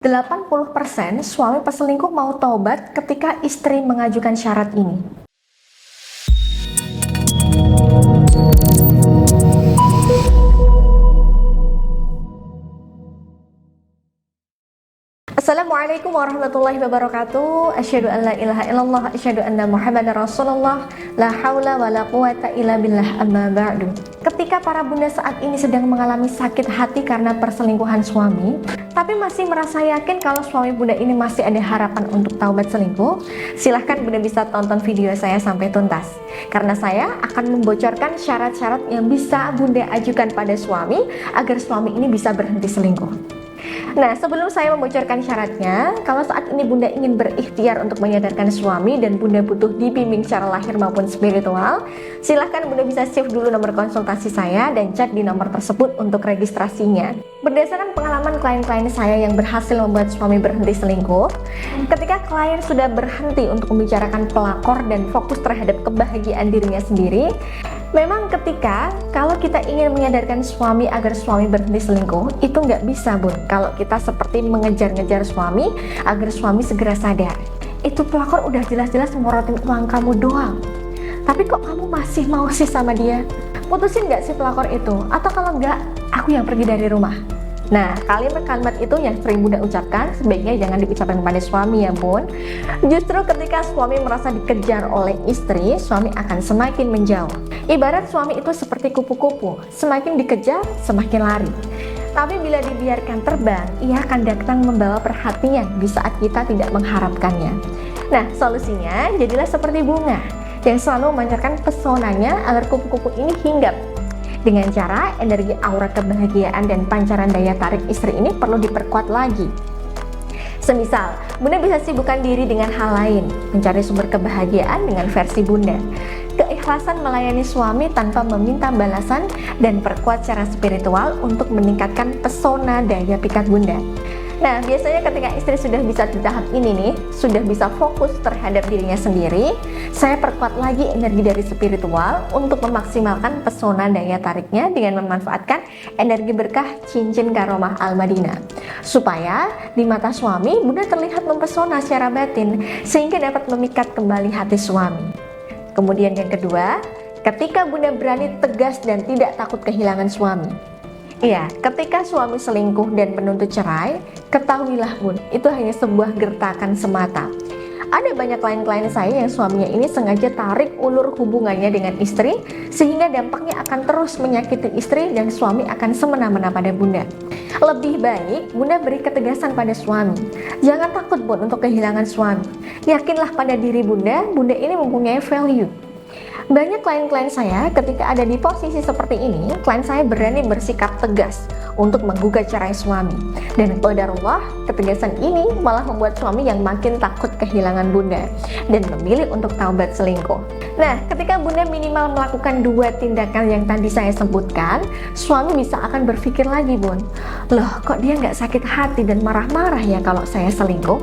80% suami peselingkuh mau taubat ketika istri mengajukan syarat ini. Assalamualaikum warahmatullahi wabarakatuh. Asyhadu an la ilaha illallah, asyhadu anna Muhammadar Rasulullah, la haula wala quwata illa billah, amma ba'du. Ketika para bunda saat ini sedang mengalami sakit hati karena perselingkuhan suami, tapi masih merasa yakin kalau suami bunda ini masih ada harapan untuk taubat selingkuh, silahkan bunda bisa tonton video saya sampai tuntas. Karena saya akan membocorkan syarat-syarat yang bisa bunda ajukan pada suami agar suami ini bisa berhenti selingkuh. Nah, sebelum saya membocorkan syaratnya, kalau saat ini bunda ingin berikhtiar untuk menyadarkan suami dan bunda butuh dibimbing secara lahir maupun spiritual, silahkan bunda bisa save dulu nomor konsultasi saya dan chat di nomor tersebut untuk registrasinya. Berdasarkan pengalaman klien-klien saya yang berhasil membuat suami berhenti selingkuh, ketika klien sudah berhenti untuk membicarakan pelakor dan fokus terhadap kebahagiaan dirinya sendiri, memang ketika kalau kita ingin menyadarkan suami agar suami berhenti selingkuh, itu nggak bisa bun kalau kita seperti mengejar-ngejar suami agar suami segera sadar. Itu pelakor udah jelas-jelas morotin uang kamu doang, tapi kok kamu masih mau sih sama dia? Putusin nggak sih pelakor itu? Atau kalau nggak, aku yang pergi dari rumah. Nah, kalimat-kalimat itu yang sering bunda ucapkan sebaiknya jangan diucapkan pada suami ya bun. Justru ketika suami merasa dikejar oleh istri, suami akan semakin menjauh. Ibarat suami itu seperti kupu-kupu, semakin dikejar, semakin lari. Tapi bila dibiarkan terbang, ia akan datang membawa perhatian di saat kita tidak mengharapkannya. Nah, solusinya jadilah seperti bunga yang selalu memancarkan pesonanya agar kupu-kupu ini hinggap. Dengan cara energi aura kebahagiaan dan pancaran daya tarik istri ini perlu diperkuat lagi. Semisal, bunda bisa sibukkan diri dengan hal lain, mencari sumber kebahagiaan dengan versi bunda. Keikhlasan melayani suami tanpa meminta balasan dan perkuat secara spiritual untuk meningkatkan pesona daya pikat bunda. Nah, biasanya ketika istri sudah bisa di tahap ini nih, sudah bisa fokus terhadap dirinya sendiri, saya perkuat lagi energi dari spiritual untuk memaksimalkan pesona daya tariknya dengan memanfaatkan energi berkah cincin karomah Al-Madinah. Supaya di mata suami, bunda terlihat mempesona secara batin, sehingga dapat memikat kembali hati suami. Kemudian yang kedua, ketika bunda berani tegas dan tidak takut kehilangan suami. Iya, ketika suami selingkuh dan menuntut cerai, ketahuilah bun, itu hanya sebuah gertakan semata. Ada banyak klien-klien saya yang suaminya ini sengaja tarik ulur hubungannya dengan istri, sehingga dampaknya akan terus menyakiti istri dan suami akan semena-mena pada bunda. Lebih baik bunda beri ketegasan pada suami. Jangan takut bun untuk kehilangan suami. Yakinlah pada diri bunda, bunda ini mempunyai value. Banyak klien-klien saya ketika ada di posisi seperti ini, klien saya berani bersikap tegas untuk menggugat cerai suami. Dan qadarullah, ketegasan ini malah membuat suami yang makin takut kehilangan bunda dan memilih untuk taubat selingkuh. Nah, ketika bunda minimal melakukan dua tindakan yang tadi saya sebutkan, suami bisa akan berpikir lagi bun, loh kok dia nggak sakit hati dan marah-marah ya kalau saya selingkuh?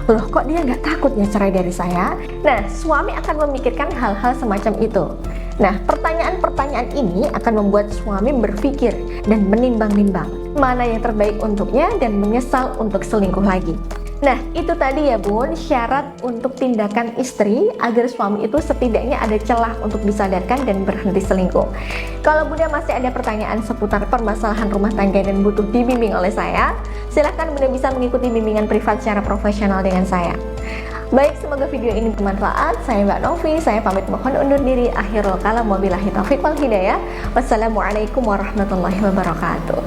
Loh kok dia nggak takut ya cerai dari saya? Nah, suami akan memikirkan hal-hal semacam itu. Nah, pertanyaan-pertanyaan ini akan membuat suami berpikir dan menimbang-nimbang mana yang terbaik untuknya dan menyesal untuk selingkuh lagi. Nah, itu tadi ya bun, syarat untuk tindakan istri agar suami itu setidaknya ada celah untuk disadarkan dan berhenti selingkuh. Kalau bunda masih ada pertanyaan seputar permasalahan rumah tangga dan butuh dibimbing oleh saya, silahkan bunda bisa mengikuti bimbingan privat secara profesional dengan saya. Baik, semoga video ini bermanfaat. Saya Mbak Novi, saya pamit mohon undur diri. Akhirul kalam, wabillahi taufiq wal hidayah. Wassalamualaikum warahmatullahi wabarakatuh.